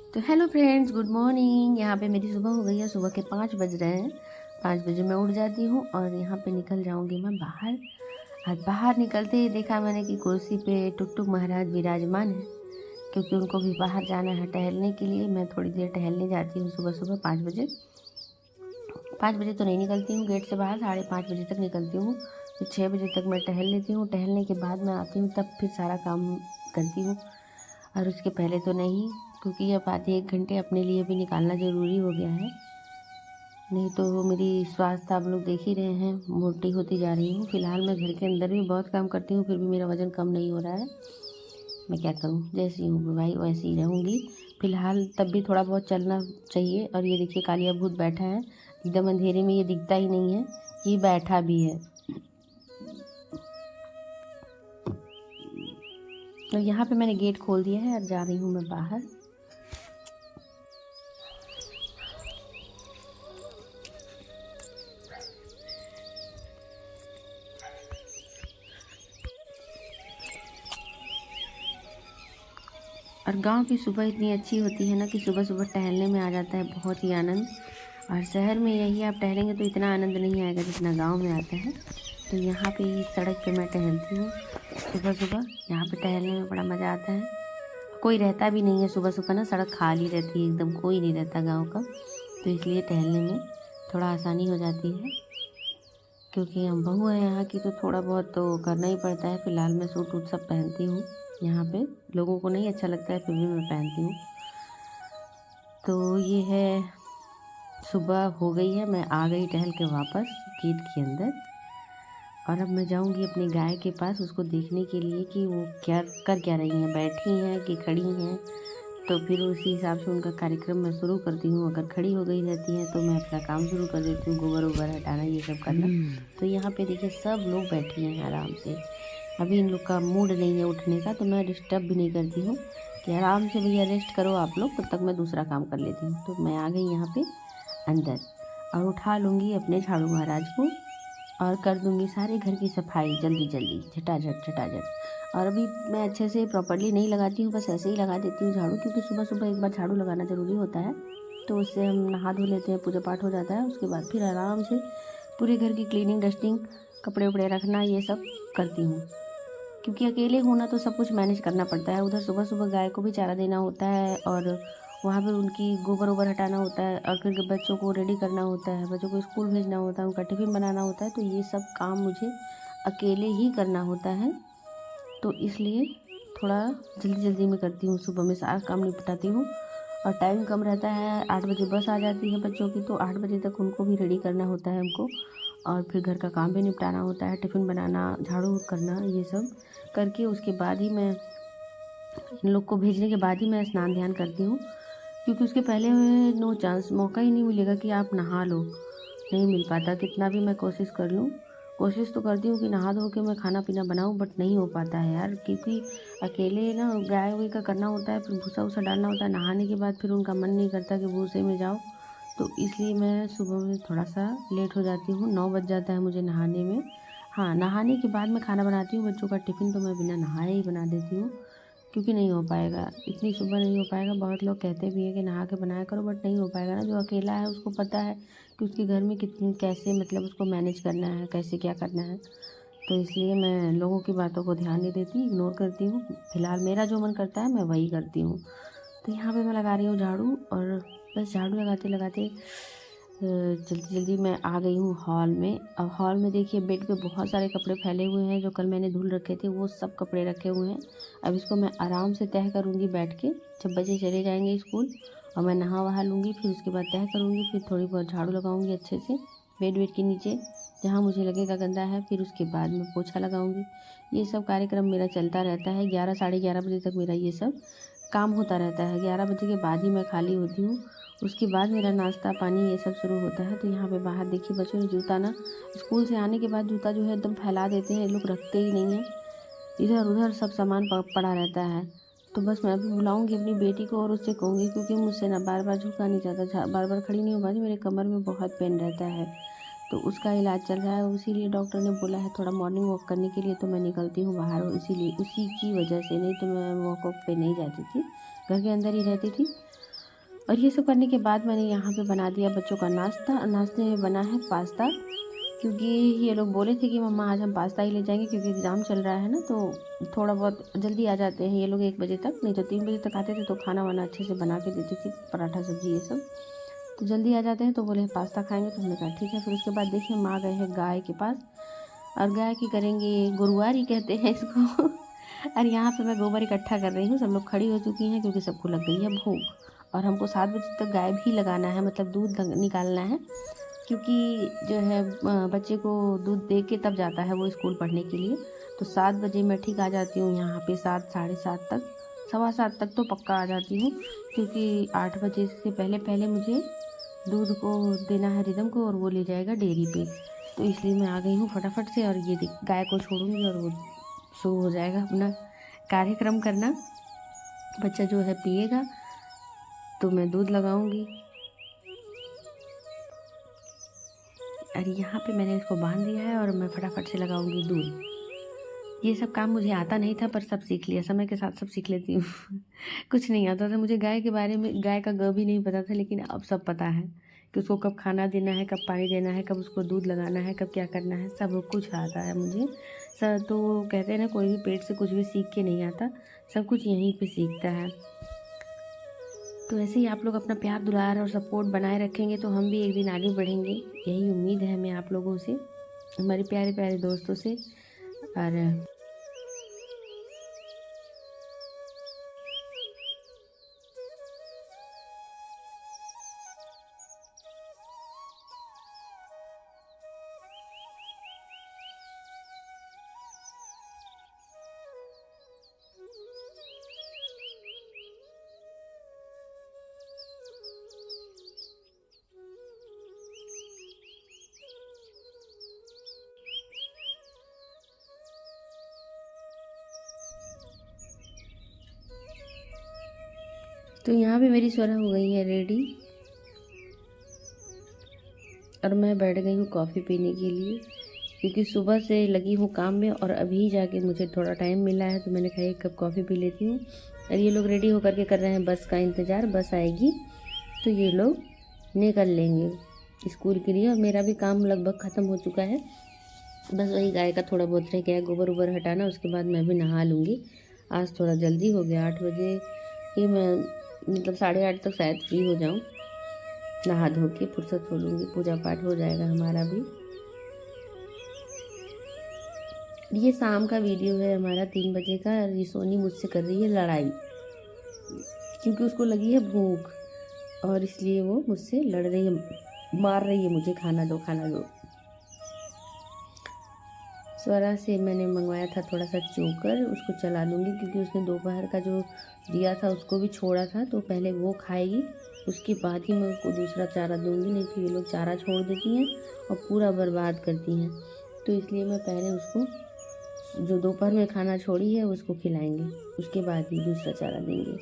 तो hello friends, good morning. यहाँ पे मेरी सुबह हो गई है। सुबह के 5 बज रहे हैं। 5 बजे मैं उठ जाती हूँ और यहाँ पे निकल जाऊँगी मैं बाहर। आज बाहर निकलते ही देखा मैंने कि कुर्सी पे टुकटुक महाराज विराजमान है, क्योंकि उनको भी बाहर जाना है टहलने के लिए। मैं थोड़ी देर टहलने जाती हूँ सुबह सुबह 5 बजे। 5 बजे तो नहीं निकलती हूँ गेट से बाहर, 5:30 बजे तक निकलती हूँ। फिर 6 बजे तक मैं टहल लेती हूँ। टहलने के बाद मैं आती हूँ, तब फिर सारा काम करती हूँ। और उसके पहले तो नहीं, क्योंकि अब आधे 1 घंटे अपने लिए भी निकालना ज़रूरी हो गया है। नहीं तो मेरी स्वास्थ्य आप लोग देख ही रहे हैं, मोटी होती जा रही हूँ। फ़िलहाल मैं घर के अंदर भी बहुत काम करती हूँ, फिर भी मेरा वज़न कम नहीं हो रहा है। मैं क्या करूँ, जैसी हूँ भाई वैसी ही रहूँगी फ़िलहाल। तब भी थोड़ा बहुत चलना चाहिए। और ये देखिए कालिया भूत बैठा है एकदम अंधेरे में, ये दिखता ही नहीं है, ये बैठा भी है। और यहाँ पे मैंने गेट खोल दिया है और जा रही हूँ मैं बाहर। और गांव की सुबह इतनी अच्छी होती है ना कि सुबह सुबह टहलने में आ जाता है बहुत ही आनंद। और शहर में यही आप टहलेंगे तो इतना आनंद नहीं आएगा जितना गांव में आता है। तो यहाँ पे इस सड़क पे मैं टहलती हूँ सुबह सुबह। यहाँ पे टहलने में बड़ा मज़ा आता है। कोई रहता भी नहीं है सुबह सुबह ना, सड़क खाली रहती है एकदम, कोई नहीं रहता गाँव का। तो इसलिए टहलने में थोड़ा आसानी हो जाती है, क्योंकि हम बहू हैं यहाँ की, तो थोड़ा बहुत तो करना ही पड़ता है। फ़िलहाल मैं सूट वूट सब पहनती हूँ। यहाँ पे लोगों को नहीं अच्छा लगता है, फिर भी मैं पहनती हूँ। तो ये है, सुबह हो गई है, मैं आ गई टहल के वापस गेट के अंदर। और अब मैं जाऊँगी अपनी गाय के पास, उसको देखने के लिए कि वो क्या रही हैं, बैठी हैं कि खड़ी हैं। तो फिर उसी हिसाब से उनका कार्यक्रम मैं शुरू करती हूँ। अगर खड़ी हो गई रहती हैं तो मैं अपना काम शुरू कर देती हूँ, गोबर वोबर हटाना ये सब करना। तो यहाँ पे देखिए सब लोग बैठे हैं आराम से। अभी इन लोग का मूड नहीं है उठने का, तो मैं डिस्टर्ब भी नहीं करती हूँ कि आराम से भैया रेस्ट करो आप लोग, तब तक मैं दूसरा काम कर लेती हूँ। तो मैं आ गई यहाँ पे अंदर और उठा लूँगी अपने झाड़ू महाराज को और कर दूँगी सारे घर की सफाई जल्दी जल्दी, झटाझट झटाझट। और अभी मैं अच्छे से प्रॉपर्ली नहीं लगाती हूँ, बस ऐसे ही लगा देती हूँ झाड़ू, क्योंकि सुबह सुबह एक बार झाड़ू लगाना ज़रूरी होता है। तो उससे हम नहा धो लेते हैं, पूजा पाठ हो जाता है। उसके बाद फिर आराम से पूरे घर की क्लीनिंग डस्टिंग, कपड़े वपड़े रखना, ये सब करती हूँ। क्योंकि अकेले होना तो सब कुछ मैनेज करना पड़ता है। उधर सुबह सुबह गाय को भी चारा देना होता है, और वहाँ पे उनकी गोबर वोबर हटाना होता है, और फिर बच्चों को रेडी करना होता है, बच्चों को स्कूल भेजना होता है, उनका टिफ़िन बनाना होता है। तो ये सब काम मुझे अकेले ही करना होता है। तो इसलिए थोड़ा जल्दी जल्दी में करती हूँ, सुबह में सारा काम निपटाती हूँ। और टाइम कम रहता है, 8 बजे बस आ जाती है बच्चों की, तो 8 बजे तक उनको भी रेडी करना होता है हमको। और फिर घर का काम भी निपटाना होता है, टिफ़िन बनाना, झाड़ू करना, ये सब करके उसके बाद ही मैं, इन लोग को भेजने के बाद ही मैं स्नान ध्यान करती हूँ। क्योंकि उसके पहले नो चांस, मौका ही नहीं मिलेगा कि आप नहा लो, नहीं मिल पाता। कितना भी मैं कोशिश कर लूँ, कोशिश तो करती हूँ कि नहा धो के मैं खाना पीना बनाऊँ, बट नहीं हो पाता है यार। क्योंकि अकेले ना गाय वाय का करना होता है, फिर भूसा वूसा डालना होता है, नहाने के बाद फिर उनका मन नहीं करता कि भूसे में जाओ। तो इसलिए मैं सुबह में थोड़ा सा लेट हो जाती हूँ, 9 बज जाता है मुझे नहाने में। हाँ, नहाने के बाद मैं खाना बनाती हूँ। बच्चों का टिफ़िन तो मैं बिना नहाए ही बना देती हूँ, क्योंकि नहीं हो पाएगा, इतनी सुबह नहीं हो पाएगा। बहुत लोग कहते भी हैं कि नहा के बनाया करो, बट नहीं हो पाएगा ना। जो अकेला है उसको पता है कि उसके घर में कितनी कैसे, मतलब उसको मैनेज करना है, कैसे क्या करना है। तो इसलिए मैं लोगों की बातों को ध्यान नहीं देती, इग्नोर करती हूँ। फिलहाल मेरा जो मन करता है मैं वही करती हूँ। तो यहाँ पे मैं लगा रही हूँ झाड़ू, और बस झाड़ू लगाते लगाते जल्दी जल्दी मैं आ गई हूँ हॉल में। अब हॉल में देखिए बेड पे बहुत सारे कपड़े फैले हुए हैं, जो कल मैंने धुल रखे थे, वो सब कपड़े रखे हुए हैं। अब इसको मैं आराम से तह करूँगी बैठ के, जब बच्चे चले जाएंगे स्कूल और मैं नहा वहा लूँगी, फिर उसके बाद तह करूँगी, फिर थोड़ी बहुत झाड़ू लगाऊँगी अच्छे से बेड वेड के नीचे जहाँ मुझे लगेगा गंदा है। फिर उसके बाद मैं पोछा लगाऊँगी। ये सब कार्यक्रम मेरा चलता रहता है। 11 साढ़े 11 बजे तक मेरा ये सब काम होता रहता है। 11 बजे के बाद ही मैं खाली होती हूँ। उसके बाद मेरा नाश्ता पानी ये सब शुरू होता है। तो यहाँ पे बाहर देखिए बच्चों ने जूता ना, स्कूल से आने के बाद जूता जो है एकदम फैला देते हैं, ये लोग रखते ही नहीं हैं, इधर उधर सब सामान पड़ा रहता है। तो बस मैं अभी बुलाऊंगी अपनी बेटी को और उससे कहूँगी, क्योंकि मुझसे ना बार बार झुका नहीं जाता, बार बार खड़ी नहीं हो पाती, मेरे कमर में बहुत पेन रहता है। तो उसका इलाज चल रहा है, इसीलिए डॉक्टर ने बोला है थोड़ा मॉर्निंग वॉक करने के लिए। तो मैं निकलती हूँ बाहर, इसीलिए उसी की वजह से, नहीं तो मैं वॉक वॉक पे नहीं जाती थी, घर के अंदर ही रहती थी। और ये सब करने के बाद मैंने यहाँ पे बना दिया बच्चों का नाश्ता। नाश्ते में बना है पास्ता, क्योंकि ये लोग बोले थे कि मम्मा आज हम पास्ता ही ले जाएंगे, क्योंकि एग्ज़ाम चल रहा है ना, तो थोड़ा बहुत जल्दी आ जाते हैं ये लोग 1 बजे तक, नहीं तो 3 बजे तक आते थे, तो खाना वाना अच्छे से बना के देती थी, पराठा सब्जी ये सब, तो जल्दी आ जाते हैं। तो बोले पास्ता खाएंगे, तो हमने कहा ठीक है। फिर उसके बाद देखिए माँ गए हैं गाय के पास, और गाय की करेंगे गुरुवारी कहते हैं इसको और यहाँ पे मैं गोबर इकट्ठा कर रही हूँ। सब लोग खड़ी हो चुकी हैं क्योंकि सबको लग गई है भूख, और हमको 7 बजे तक गाय भी लगाना है, मतलब दूध निकालना है, क्योंकि जो है बच्चे को दूध दे के तब जाता है वो स्कूल पढ़ने के लिए। तो 7 बजे मैं ठीक आ जाती हूँ यहाँ पे, 7 साढ़े 7 तक, 7:15 तक तो पक्का आ जाती हूँ, क्योंकि 8 बजे से पहले पहले मुझे दूध को देना है रिदम को, और वो ले जाएगा डेयरी पे। तो इसलिए मैं आ गई हूँ फटाफट से, और ये गाय को छोड़ूंगी और वो शुरू हो जाएगा अपना कार्यक्रम करना। बच्चा जो है पिएगा तो मैं दूध लगाऊंगी। और यहाँ पे मैंने इसको बांध दिया है और मैं फटाफट से लगाऊंगी दूध। ये सब काम मुझे आता नहीं था, पर सब सीख लिया, समय के साथ सब सीख लेती हूँ कुछ नहीं आता था मुझे गाय के बारे में, गाय का ग भी नहीं पता था, लेकिन अब सब पता है कि उसको कब खाना देना है, कब पानी देना है, कब उसको दूध लगाना है, कब क्या करना है, सब कुछ आता है मुझे। सर तो कहते हैं ना, कोई भी पेट से कुछ भी सीख के नहीं आता, सब कुछ यहीं पे सीखता है। तो ऐसे ही आप लोग अपना प्यार दुलार और सपोर्ट बनाए रखेंगे तो हम भी एक दिन आगे बढ़ेंगे, यही उम्मीद है हमें आप लोगों से, हमारे प्यारे प्यारे दोस्तों से। और तो यहाँ पे मेरी स्वरा हो गई है रेडी, और मैं बैठ गई हूँ कॉफ़ी पीने के लिए, क्योंकि सुबह से लगी हूँ काम में और अभी जाके मुझे थोड़ा टाइम मिला है, तो मैंने कहा एक कप कॉफ़ी पी लेती हूँ। और ये लोग रेडी होकर के कर रहे हैं बस का इंतज़ार, बस आएगी तो ये लोग निकल लेंगे स्कूल के लिए। और मेरा भी काम लगभग ख़त्म हो चुका है, बस वही गाय का थोड़ा बहुत रह गया, गोबर वोबर हटाना, उसके बाद मैं भी नहा लूँगी। आज थोड़ा जल्दी हो गया, 8 बजे ही मैं मतलब 8:30 तक शायद फ्री हो जाऊँ, नहा धो के फुर्सत हो लूँगी, पूजा पाठ हो जाएगा हमारा भी। ये शाम का वीडियो है हमारा 3 बजे का। ये सोनी मुझसे कर रही है लड़ाई, क्योंकि उसको लगी है भूख, और इसलिए वो मुझसे लड़ रही है, मार रही है मुझे, खाना दो खाना दो। स्वरा से मैंने मंगवाया था थोड़ा सा चोकर, उसको चला दूँगी, क्योंकि उसने दोपहर का जो दिया था उसको भी छोड़ा था, तो पहले वो खाएगी, उसके बाद ही मैं उसको दूसरा चारा दूँगी, नहीं तो ये लोग चारा छोड़ देती हैं और पूरा बर्बाद करती हैं। तो इसलिए मैं पहले उसको जो दोपहर में खाना छोड़ी है उसको खिलाएंगे, उसके बाद ही दूसरा चारा देंगे।